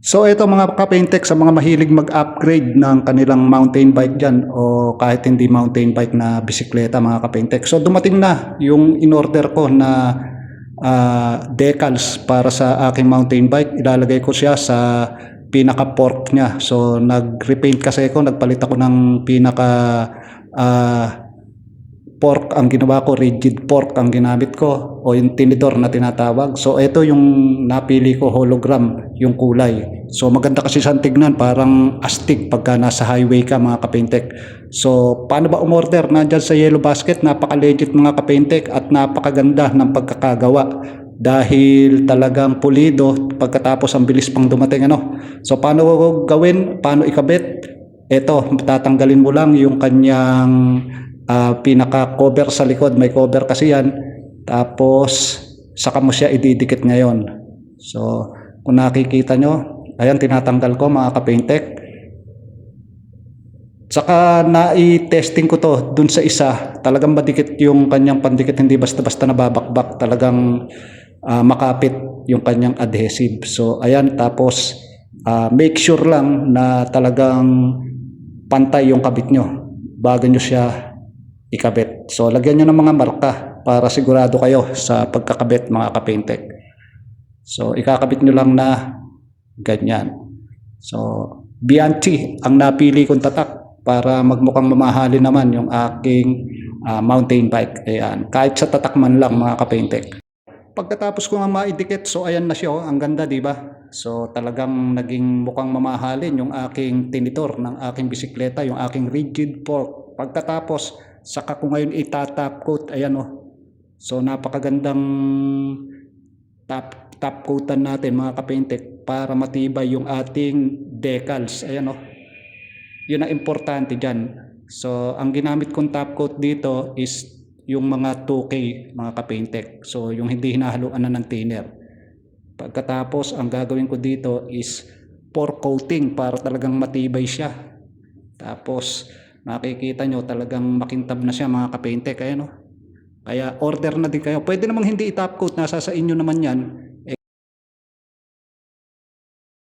So ito mga ka-Paintek, sa mga mahilig mag-upgrade ng kanilang mountain bike dyan o kahit hindi mountain bike na bisikleta mga ka-Paintek. So dumating na yung in-order ko na decals para sa aking mountain bike. Ilalagay ko siya sa pinaka-fork niya. So nag-repaint kasi ako, nagpalit ako ng pinaka fork ang ginawa ko, rigid fork ang ginamit ko o yung tinidor na tinatawag. So ito yung napili ko, hologram yung kulay. So maganda kasi siyang tignan, parang astig pagka nasa highway ka mga ka-Paintek. So paano ba umorder? Nandyan sa Yellow Basket, napaka-legit mga ka-Paintek at napakaganda ng pagkakagawa. Dahil talagang pulido, pagkatapos ang bilis pang dumating ano. So paano gawin? Paano ikabit? Ito, tatanggalin mo lang yung kanyang pinaka cover sa likod, may cover kasi yan, tapos saka mo siya ididikit ngayon. So kung nakikita nyo, ayan, tinatanggal ko mga ka-Paintek. Saka na-testing ko to dun sa isa, talagang madikit yung kanyang pandikit, hindi basta-basta nababakbak, talagang makapit yung kanyang adhesive. So ayan, tapos make sure lang na talagang pantay yung kabit nyo bago nyo siya ikabit. So lagyan nyo ng mga marka para sigurado kayo sa pagkakabit mga ka-Paintek. So ikakabit nyo lang na ganyan. So Bianchi ang napili kong tatak para magmukhang mamahalin naman yung aking mountain bike. Ayan. Kahit sa tatak man lang mga ka-Paintek. Pagkatapos ko nga maidikit, so ayan na siya, oh, ang ganda, di ba? So talagang naging mukhang mamahalin yung aking tinidor ng aking bisikleta, yung aking rigid fork. Pagkatapos saka ko ngayon itatap coat, ayan oh. So napakagandang top coatan natin mga ka-Paintek para matibay yung ating decals, ayan oh. Yun ang importante dyan. So ang ginamit kong top coat dito is yung mga 2K mga ka-Paintek. So yung hindi hinahaluan na ng thinner. Pagkatapos ang gagawin ko dito is pour coating para talagang matibay siya. Tapos makikita nyo talagang makintab na siya mga ka-Paintek. Ayan, oh. Kaya order na din kayo. Pwede namang hindi i-top coat, nasa sa inyo naman yan.